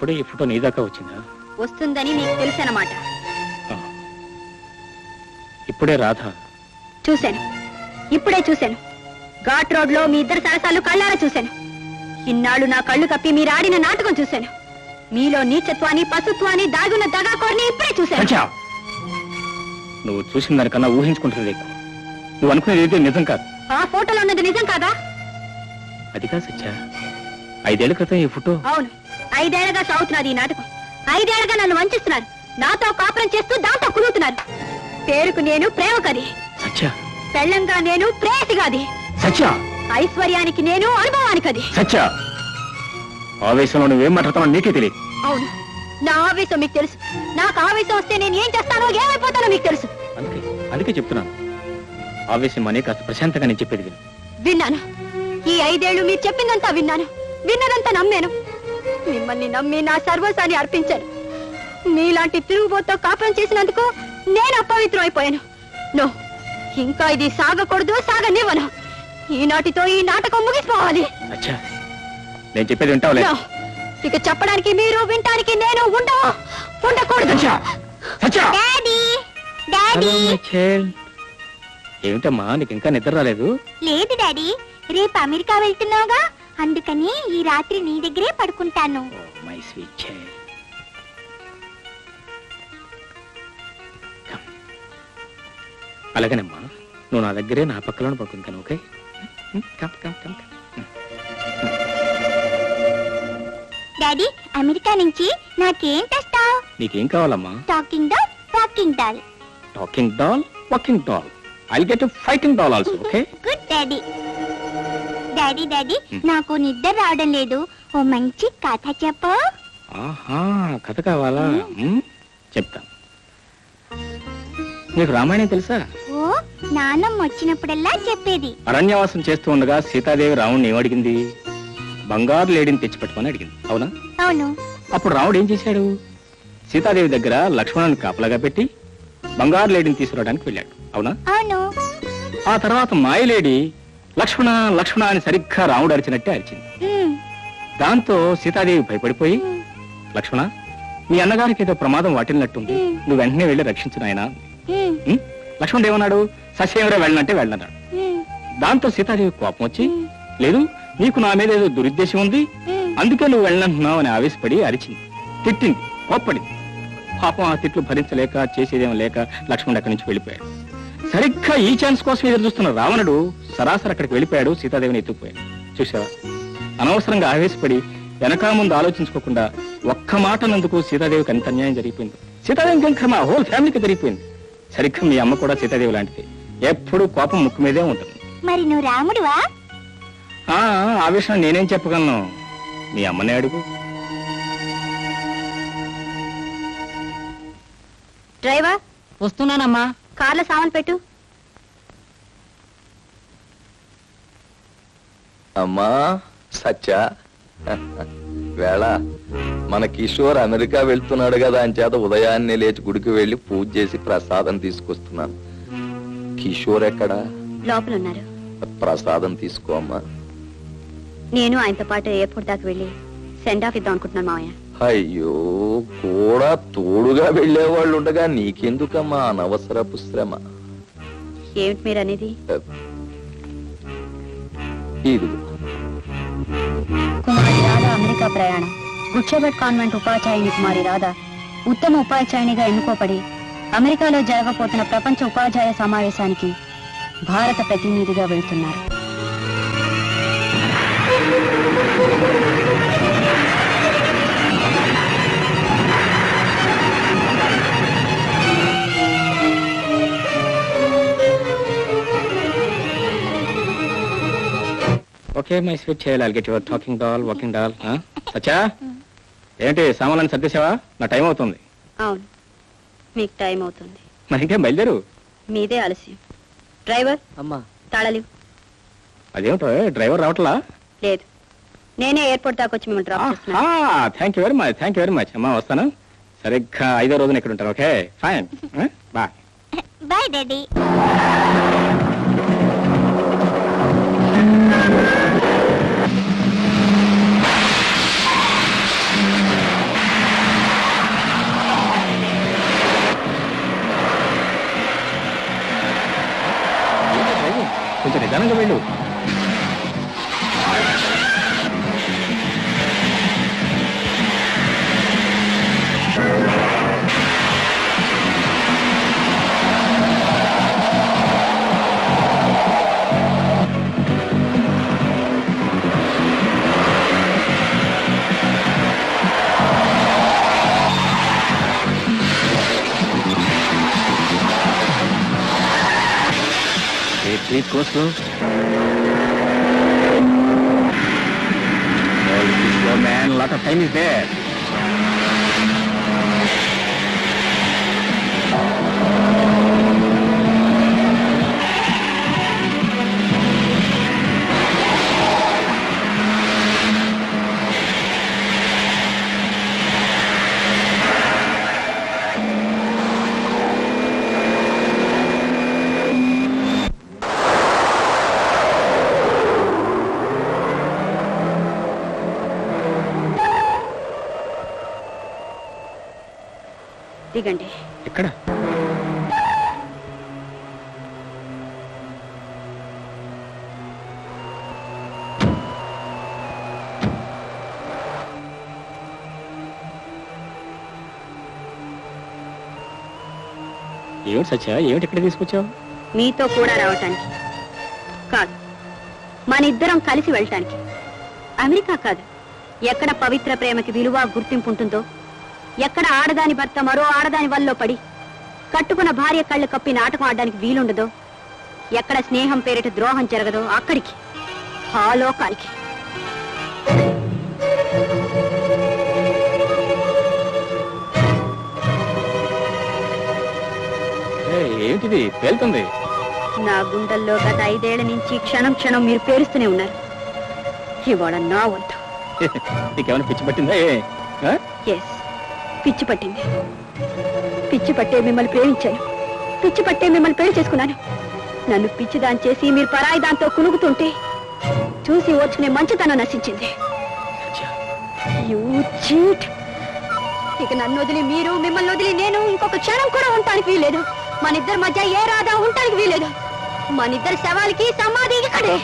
అప్పుడే ఈ ఫోటో నీ దాకా వచ్చిందా? వస్తుందని మీకు తెలుసన్నమాట. ఇప్పుడే రాధ చూశాను, ఇప్పుడే చూశాను. ఘాట్ రోడ్ లో మీ ఇద్దరు సరసాలు కళ్ళారా చూశాను. ఇన్నాళ్ళు నా కళ్ళు కప్పి మీరు ఆడిన నాటకం చూశాను. మీలో నీచత్వాన్ని పశుత్వాన్ని దాగున్న దగాకోరిని ఇప్పుడే చూశాను. నువ్వు చూసిన దానికన్నా ఊహించుకుంటుంది ఎక్కువ. నువ్వు అనుకునేది ఏదో నిజం కాదు. ఆ ఫోటోలో ఉన్నది నిజం కాదా? అది కాదు సత్య, 5 ఏళ్ల క్రితం ఈ ఫోటో. అవును, 5 ఏళ్లగా సాగుతున్నది ఈ నాటకం. 5 ఏళ్లగా నన్ను వంచిస్తున్నారు. నాతో కాపురం చేస్తూ దాంతో కులుగుతున్నారు. పేరుకు నేను ప్రేమకది సత్య, పెళ్ళంగా నేను ప్రేయసిగాది సత్య, ఐశ్వర్యానికి నేను అనుభవానికది సత్య. ఆవేశంలో నువ్వేం మాట్లాడుతావో నీకే తెలియదు. అవును, నా ఆవేశం మీకు తెలుసు. నాకు ఆవేశం వస్తే నేను ఏం చేస్తానో ఏమైపోతానో మీకు తెలుసు. అందుకే చెప్తున్నాను, ఆవేశం అనే కాస్త ప్రశాంతంగా నేను చెప్పేది విను. విన్నాను. ఈ 5 ఏళ్లు మీరు చెప్పిందంతా విన్నాను. విన్నదంతా నమ్మాను. మిమ్మల్ని నమ్మి నా సర్వస్వాన్ని అర్పించాను. మీలాంటి తిరుగుబోతో కాపురం చేసినందుకు నేను అపవిత్రం అయిపోయాను. నో, ఇంకా ఇది సాగకూడదు, సాగనివ్వను. ఈనాటితో ఈ నాటకం ముగిసిపోవాలి. అచ్చా, నేను చెప్పేది వింటావులే? ఇక చెప్పడానికి మీరు, వింటానికి నేను ఉండకూడదు. ఏమిటమ్మా, నీకు ఇంకా నిద్ర రాలేదు? లేదు డాడీ, రేపు అమెరికా వెళ్తున్నావుగా, అందుకని ఈ రాత్రి నీ దగ్గరే పడుకుంటాను. My sweet child. అలాగేనమ్మా, నువ్వు నా దగ్గరే నా పక్కలోనే పడుకుంటాను. ఓకే? డాడీ, అమెరికా నుంచి నాకేం తెస్తావు? నీకేం కావాలమ్మా? Talking doll, walking doll. Talking doll, walking doll. I'll get a fighting doll also, okay? Good daddy. Daddy daddy, నాకు నిద్ర రావడం లేదు. ఓ మంచి కథ చెప్పు. ఆహా, కథ కావాలా? చెప్తా. నీకు రామాయణం తెలుసా? ఓ, నాన్నమ్మ వచ్చినప్పుడల్లా చెప్పేది. అరణ్యవాసం చేస్తూ ఉండగా సీతాదేవి రాముడిని ఏమడిగింది? బంగారు లేడిని తెచ్చిపెట్టుమని అడిగింది, అవునా? అవును. అప్పుడు రాముడు ఏం చేశాడు? సీతాదేవి దగ్గర లక్ష్మణుని కాపలాగా పెట్టి బంగారు లేడిని తీసుకురావడానికి వెళ్ళాడు, అవునా? అవును. ఆ తర్వాత మాయలేడి లక్ష్మణ లక్ష్మణ అని సరిగ్గా రాముడు అరిచినట్టే అరిచింది. దాంతో సీతాదేవి భయపడిపోయి, లక్ష్మణ, మీ అన్నగారికి ఏదో ప్రమాదం వాటిల్లినట్టుంది, నువ్వు వెంటనే వెళ్ళి రక్షించు నాయనా. లక్ష్మణుడు ఏమన్నాడు? సస్యంగా వెళ్ళనంటే వెళ్ళన్నాడు. దాంతో సీతాదేవి కోపం వచ్చి, లేదు, నీకు నా మీద ఏదో దురుద్దేశం ఉంది, అందుకే నువ్వు వెళ్ళనంటున్నావు అని ఆవేశపడి అరిచింది, తిట్టింది, కోప్పడింది. పాపం ఆ తిట్లు భరించలేక చేసేదేమో లేక లక్ష్మణుడు అక్కడి నుంచి వెళ్ళిపోయాడు. సరిగ్గా ఈ ఛాన్స్ కోసం ఎదురు చూస్తున్న రావణుడు సరాసరి అక్కడికి వెళ్ళిపోయాడు, సీతాదేవిని ఎత్తుకుపోయాడు. చూసావా, అనవసరంగా ఆవేశపడి వెనక ముందు ఆలోచించుకోకుండా ఒక్క మాట నందుకు సీతాదేవికి ఎంత అన్యాయం జరిగిపోయింది. సీతాదేవికి ఇంకా మా హోల్ ఫ్యామిలీకి జరిగిపోయింది. సరిగ్గా మీ అమ్మ కూడా సీతాదేవి లాంటిది, ఎప్పుడు కోపం ముక్కు మీదే ఉంటుంది. మరి నువ్వు రాముడువా? ఆ విషయం నేనేం చెప్పగలను, మీ అమ్మనే అడుగు. డ్రైవర్, వస్తున్నానమ్మా. కార్లో సామాన్ పెట్టు. అమ్మా సత్య, వేళ మన కిషోర్ అమెరికా వెళ్తున్నాడు కదా అని చేత ఉదయాన్నే లేచి గుడికి వెళ్లి పూజ చేసి ప్రసాదం తీసుకొస్తున్నాను. కిషోర్ ఎక్కడా? లోపల ఉన్నారు. ప్రసాదం తీసుకో అమ్మా. నేను ఆయనతో పాటు ఎయిర్పోర్ట్ దాకా వెళ్ళి సెండ్ ఆఫ్ ఇద్దాం అనుకుంటున్నాను మావయ్య. అయ్యో, కూడా తోడుగా వెళ్లేవాళ్ళు ఉండగా నీకెందుకమ్మా అనవసరపు శ్రమ? ఏమిటి మీరు అనేది? ఇదిగో. కుమారి రాధ అమెరికా ప్రయాణం. గుడ్షెబెట్ కాన్వెంట్ ఉపాధ్యాయుని కుమారి రాధ ఉత్తమ ఉపాధ్యాయునిగా ఎన్నుకోబడి అమెరికాలో జరగబోతున్న ప్రపంచ ఉపాధ్యాయ సమావేశానికి భారత ప్రతినిధిగా వెళ్తున్నారు. Okay my sweet child, I'll get your talking doll, walking doll. సచ్చా, ఏంటి సామాన్లను సర్దేశావా? నా టైం అవుతుంది. అవును, మీకు టైం అవుతుంది. మరి ఇంకేం బయలుదేరు. మీదే ఆలస్యం. డ్రైవర్, అమ్మా తాళాలి. అదేమిటో డ్రైవర్ రావట్లా? లేదు, నేనే ఎయిర్పోర్ట్ దాకా వచ్చి మిమ్మల్ని డ్రాప్ చేస్తున్నాను. థ్యాంక్ యూ వెరీ మచ్ అమ్మా, వస్తాను. సరిగ్గా 5వ రోజున ఇక్కడ ఉంటారు. Okay, fine, bye. Bye daddy. Go slow. Oh, little slow, man. Lot of time is there. దిగండి. ఎక్కడ? ఏమిటి సత్య, ఏమిటి ఇక్కడ తీసుకొచ్చావు? మీతో కూడా రావటానికి కాదు, మన ఇద్దరం కలిసి వెళ్ళటానికి. అమెరికా కాదు, ఎక్కడ పవిత్ర ప్రేమకి విలువ గుర్తింపు ఉంటుందో, ఎక్కడ ఆడదాని భర్త మరో ఆడదాని వల్లో పడి కట్టుకున్న భార్య కళ్ళు కప్పి నాటకం ఆడడానికి వీలుండదో, ఎక్కడ స్నేహం పేరిట ద్రోహం జరగదో అక్కడికి, ఆ లోకానికి. ఏమిటిది పేలుతుంది? నా గుండెల్లో గత 5 ఏళ్ల నుంచి క్షణం క్షణం మీరు పేరుస్తూనే ఉన్నారు. ఇవాళ నా వంతు. నీకేమైనా పిచ్చి పట్టిందా? ఎస్, పిచ్చి పట్టింది. పిచ్చి పట్టే మిమ్మల్ని ప్రేమించాను, పిచ్చి పట్టే మిమ్మల్ని పెళ్లి చేసుకున్నాను. నన్ను పిచ్చిదాన్ని చేసి మీరు పరాయి దాంతో కునుగుతుంటే చూసి ఓర్చుకునే మంచితనం నశించింది. You cheat. ఇక నన్ను వదిలి మీరు, మిమ్మల్ని వదిలి నేను ఇంకొక క్షణం కూడా ఉండటానికి వీలేదు. మన ఇద్దరి మధ్య ఏ రాధా ఉండటానికి వీలేదు. మన ఇద్దరి శవాలకి సమాధి ఇక్కడే.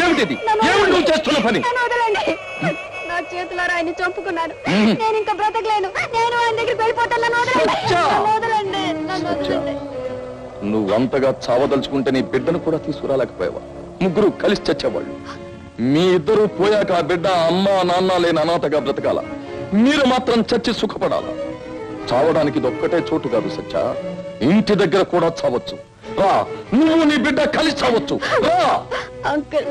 ఏమిటిది? ఏమిటి నువ్వు చేస్తున్న పని? నా చేతులారా ఆయన్ని చంపుకున్నాను. నేను ఇంకా బ్రతకలేను. నేను ఆయన దగ్గరికి వెళ్ళిపోతాను. నువ్వు అంతగా చావదలుచుకుంటే నీ బిడ్డను కూడా తీసుకురాలేకపోయావా? ముగ్గురు కలిసి చచ్చేవాళ్ళు. మీ ఇద్దరు పోయాక ఆ బిడ్డ అమ్మ నాన్న లేని అనాథగా బ్రతకాల. మీరు మాత్రం చచ్చి సుఖపడాలా? చావడానికి ఇదొక్కటే చోటు కాదు సత్య, ఇంటి దగ్గర కూడా చావచ్చు. రా, నువ్వు నీ బిడ్డ కలిసి చావచ్చు. రా అంకుల్,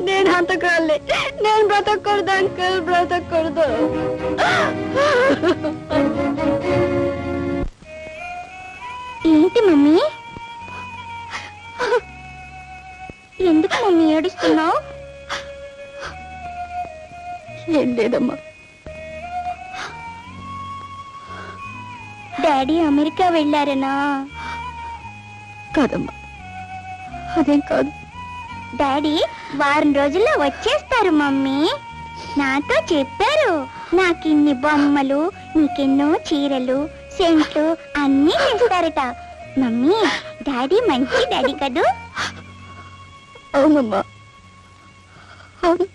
నేను హంతకురాలే. నేను బ్రతకూడదు అంకుల్, బ్రతకూడదు. ఏంటి మమ్మీ, ఎందుకు మమ్మీ ఏడుస్తున్నావు? ఏం లేదమ్మా. డాడీ అమెరికా వెళ్ళారనా? కాదమ్మా, అదేం కాదు. డాడీ వారం రోజుల్లో వచ్చేస్తారు మమ్మీ. నాతో చెప్పారు. నాకిన్ని బొమ్మలు, నీకెన్నో చీరలు, సెంట్లు అన్నీ చేస్తారట. మమ్మీ, డాడీ మంచి డాడీ కదూ? అవునమ్మా, అవును.